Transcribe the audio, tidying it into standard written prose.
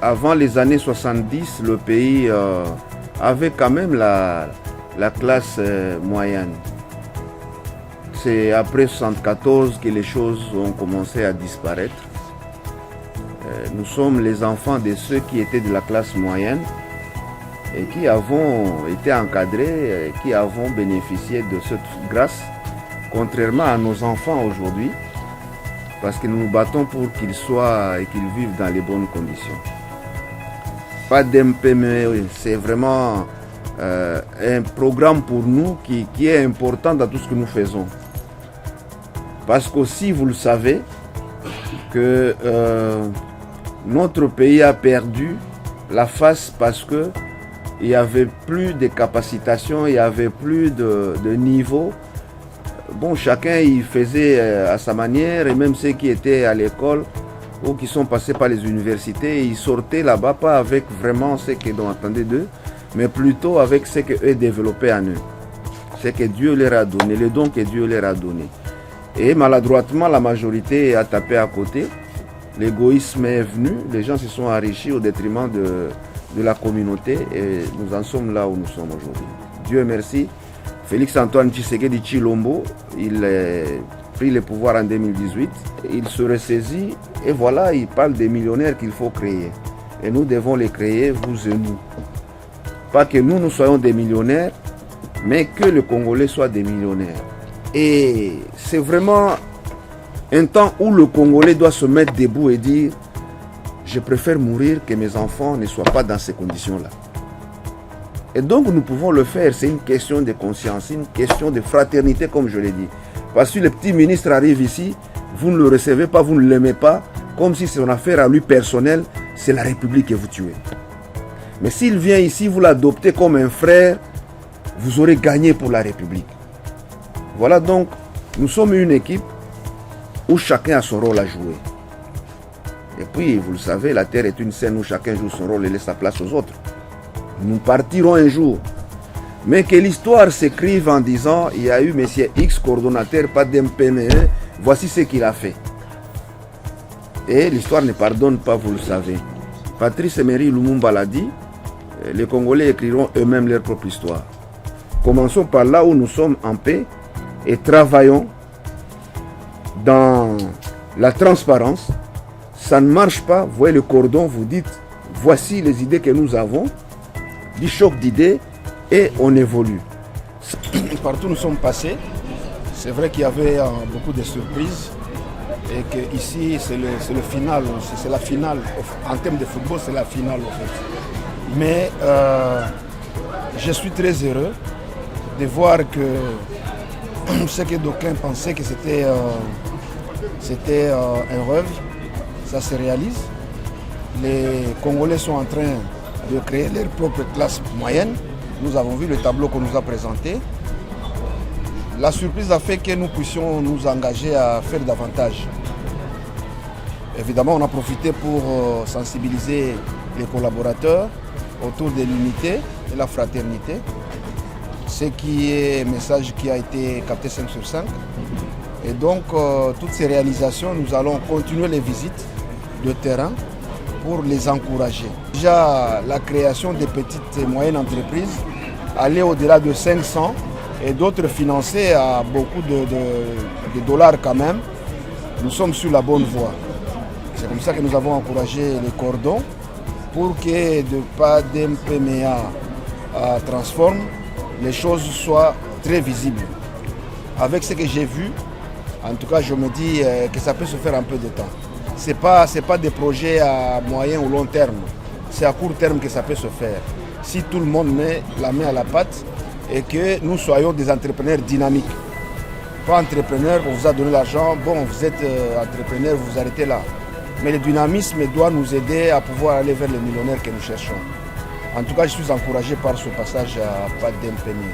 avant les années 70, le pays avait quand même la classe moyenne. C'est après 1974 que les choses ont commencé à disparaître. Nous sommes les enfants de ceux qui étaient de la classe moyenne et qui avons été encadrés, qui avons bénéficié de cette grâce, contrairement à nos enfants aujourd'hui, parce que nous nous battons pour qu'ils soient et qu'ils vivent dans les bonnes conditions. Pas d'MPME, c'est vraiment un programme pour nous qui est important dans tout ce que nous faisons. Parce qu'aussi, vous le savez, que notre pays a perdu la face parce qu'il n'y avait plus de capacitation, il n'y avait plus de niveau. Bon, chacun il faisait à sa manière, et même ceux qui étaient à l'école ou qui sont passés par les universités, ils sortaient là-bas pas avec vraiment ce qu'on attendait d'eux, mais plutôt avec ce qu'eux développaient en eux. Ce que Dieu leur a donné, le don que Dieu leur a donné. Et maladroitement, la majorité a tapé à côté. L'égoïsme est venu, les gens se sont enrichis au détriment de la communauté et nous en sommes là où nous sommes aujourd'hui. Dieu merci. Félix Antoine Tshisekedi Tshilombo, il a pris le pouvoir en 2018. Il se ressaisit et voilà, il parle des millionnaires qu'il faut créer. Et nous devons les créer, vous et nous. Pas que nous soyons des millionnaires, mais que le Congolais soit des millionnaires. Et c'est vraiment un temps où le Congolais doit se mettre debout et dire « Je préfère mourir que mes enfants ne soient pas dans ces conditions-là ». Et donc nous pouvons le faire, c'est une question de conscience, une question de fraternité comme je l'ai dit. Parce que le petit ministre arrive ici, vous ne le recevez pas, vous ne l'aimez pas, comme si c'est une affaire à lui personnelle, c'est la République que vous tuez. Mais s'il vient ici, vous l'adoptez comme un frère, vous aurez gagné pour la République. Voilà donc, nous sommes une équipe où chacun a son rôle à jouer. Et puis, vous le savez, la terre est une scène où chacun joue son rôle et laisse sa place aux autres. Nous partirons un jour. Mais que l'histoire s'écrive en disant il y a eu M. X, coordonnateur, pas d'MPME, voici ce qu'il a fait. Et l'histoire ne pardonne pas, vous le savez. Patrice Emery Lumumba l'a dit, les Congolais écriront eux-mêmes leur propre histoire. Commençons par là où nous sommes en paix et travaillons dans la transparence. Ça ne marche pas, vous voyez le cordon, vous dites voici les idées que nous avons, du choc d'idées et on évolue. Partout où nous sommes passés, c'est vrai qu'il y avait beaucoup de surprises et que ici c'est le final, c'est la finale. En termes de football, c'est la finale en fait. Mais je suis très heureux de voir que ce que d'aucuns pensaient que c'était un rêve, ça se réalise. Les Congolais sont en train de créer leur propre classe moyenne. Nous avons vu le tableau qu'on nous a présenté. La surprise a fait que nous puissions nous engager à faire davantage. Évidemment, on a profité pour sensibiliser les collaborateurs autour de l'unité et la fraternité. Ce qui est un message qui a été capté 5 sur 5. Et donc, toutes ces réalisations, nous allons continuer les visites de terrain pour les encourager. Déjà, la création des petites et moyennes entreprises, aller au-delà de 500 et d'autres financées à beaucoup de dollars quand même, nous sommes sur la bonne voie. C'est comme ça que nous avons encouragé les cordons pour que de pas d'MPMA transforme, les choses soient très visibles. Avec ce que j'ai vu, en tout cas je me dis que ça peut se faire en peu de temps. Ce n'est pas des projets à moyen ou long terme, c'est à court terme que ça peut se faire. Si tout le monde met la main à la pâte et que nous soyons des entrepreneurs dynamiques. Pas entrepreneurs, on vous a donné l'argent, bon vous êtes entrepreneur, vous vous arrêtez là. Mais le dynamisme doit nous aider à pouvoir aller vers les millionnaires que nous cherchons. En tout cas, je suis encouragé par ce passage à pas d'MPME.